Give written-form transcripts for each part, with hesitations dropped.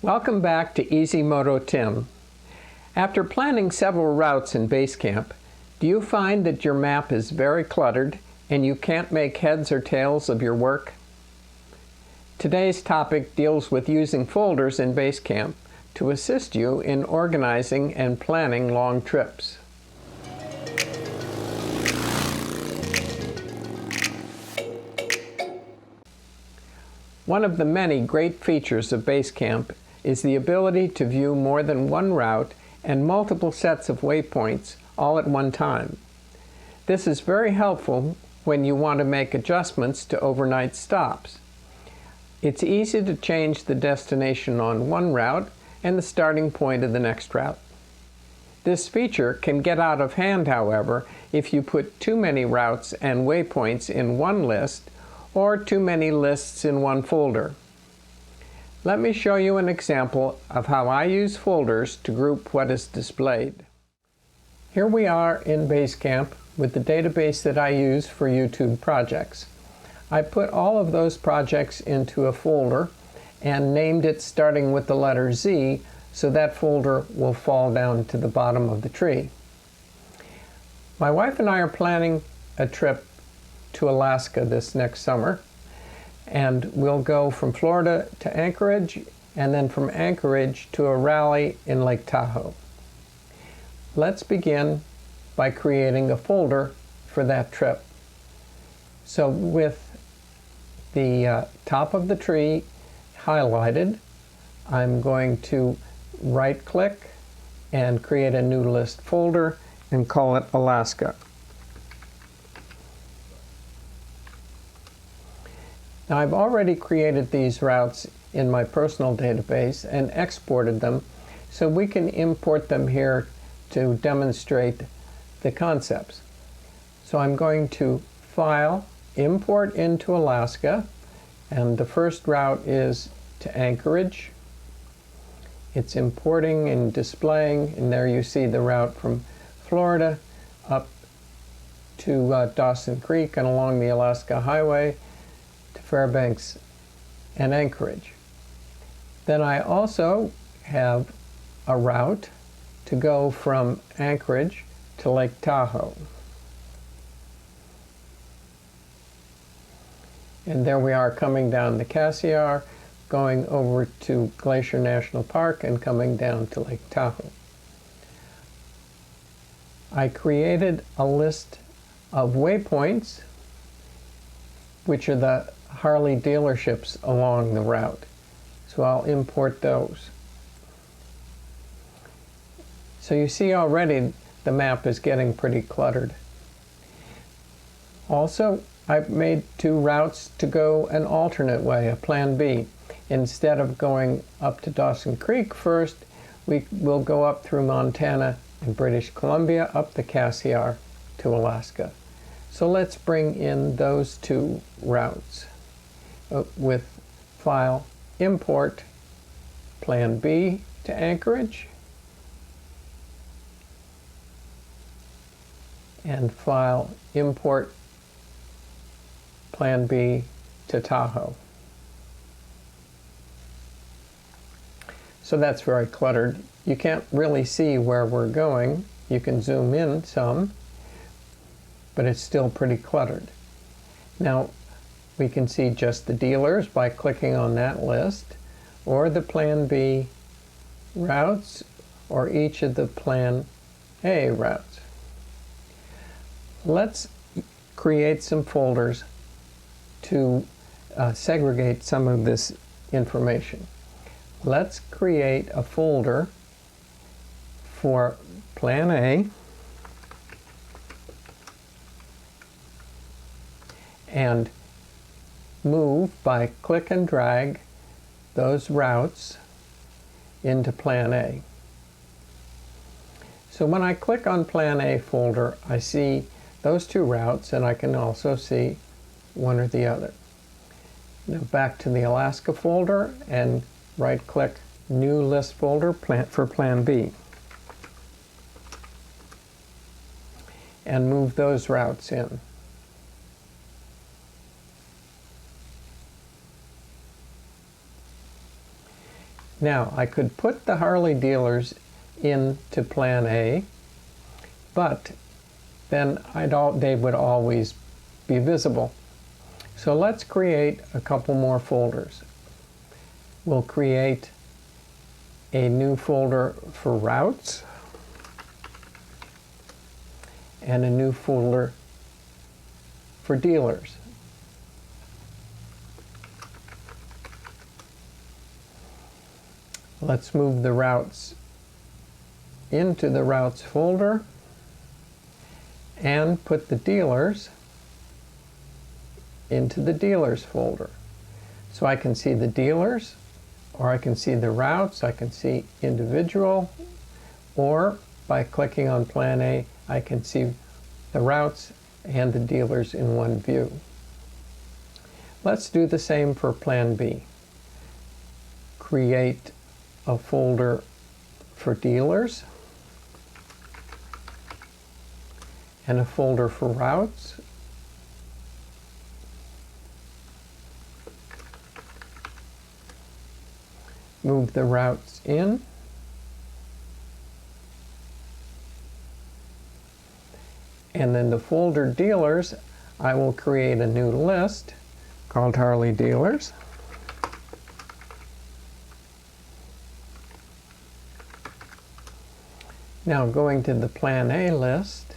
Welcome back to EZMotoTim. After planning several routes in BaseCamp, do you find that your map is very cluttered and you can't make heads or tails of your work? Today's topic deals with using folders in BaseCamp to assist you in organizing and planning long trips. One of the many great features of BaseCamp is the ability to view more than one route and multiple sets of waypoints all at one time. This is very helpful when you want to make adjustments to overnight stops. It's easy to change the destination on one route and the starting point of the next route. This feature can get out of hand, however, if you put too many routes and waypoints in one list or too many lists in one folder. Let me show you an example of how I use folders to group what is displayed. Here we are in BaseCamp with the database that I use for YouTube projects. I put all of those projects into a folder and named it starting with the letter Z, so that folder will fall down to the bottom of the tree. My wife and I are planning a trip to Alaska this next summer, and we'll go from Florida to Anchorage and then from Anchorage to a rally in Lake Tahoe. Let's begin by creating a folder for that trip. So with the top of the tree highlighted, I'm going to right click and create a new list folder and call it Alaska. Now I've already created these routes in my personal database and exported them, so we can import them here to demonstrate the concepts. So I'm going to File, Import into Alaska, and the first route is to Anchorage. It's importing and displaying, and there you see the route from Florida up to Dawson Creek and along the Alaska Highway to Fairbanks and Anchorage. Then I also have a route to go from Anchorage to Lake Tahoe. And there we are coming down the Cassiar, going over to Glacier National Park and coming down to Lake Tahoe. I created a list of waypoints, which are the Harley dealerships along the route. So I'll import those. So you see already the map is getting pretty cluttered. Also, I've made two routes to go an alternate way, a plan B. Instead of going up to Dawson Creek first, we will go up through Montana and British Columbia, up the Cassiar to Alaska. So let's bring in those two routes with File, Import, Plan B to Anchorage, and File, Import, Plan B to Tahoe. So that's very cluttered. You can't really see where we're going. You can zoom in some, but it's still pretty cluttered. Now, we can see just the dealers by clicking on that list, or the Plan B routes, or each of the Plan A routes. Let's create some folders to segregate some of this information. Let's create a folder for Plan A and move by click and drag those routes into Plan A. So when I click on Plan A folder, I see those two routes, and I can also see one or the other. Now back to the Alaska folder and right click New List Folder for Plan B. And move those routes in. Now, I could put the Harley dealers into Plan A, but then they would always be visible. So let's create a couple more folders. We'll create a new folder for routes and a new folder for dealers. Let's move the routes into the routes folder and put the dealers into the dealers folder. So I can see the dealers, or I can see the routes, I can see individual, or by clicking on Plan A, I can see the routes and the dealers in one view. Let's do the same for Plan B. Create a folder for dealers and a folder for routes. Move the routes in. And in the folder dealers, I will create a new list called Harley Dealers. Now going to the Plan A list,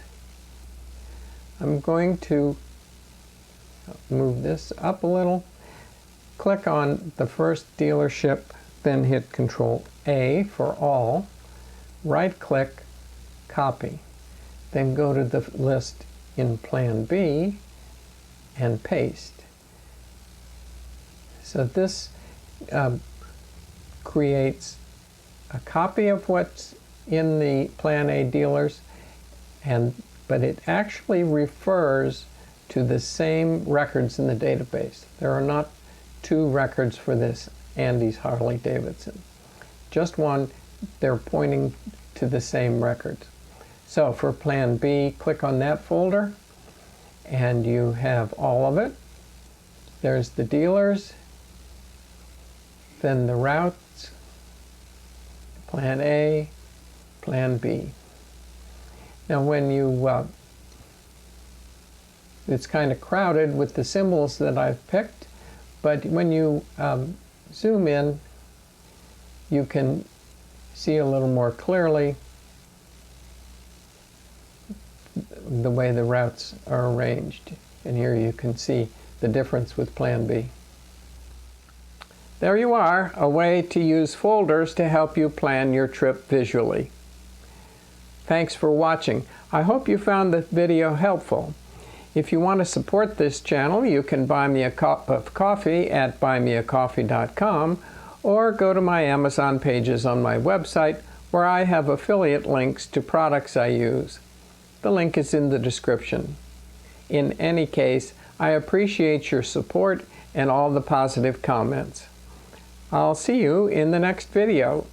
I'm going to move this up a little, click on the first dealership, then hit Control A for all, right-click, copy. Then go to the list in Plan B and paste. So this creates a copy of what's in the Plan A dealers, but it actually refers to the same records in the database. There are not two records for this Andy's Harley-Davidson. Just one, they're pointing to the same records. So for Plan B, click on that folder, and you have all of it. There's the dealers, then the routes, Plan A, Plan B. Now when you, it's kind of crowded with the symbols that I've picked, but when you zoom in, you can see a little more clearly the way the routes are arranged. And here you can see the difference with Plan B. There you are, a way to use folders to help you plan your trip visually. Thanks for watching. I hope you found the video helpful. If you want to support this channel, you can buy me a cup of coffee at buymeacoffee.com or go to my Amazon pages on my website where I have affiliate links to products I use. The link is in the description. In any case, I appreciate your support and all the positive comments. I'll see you in the next video.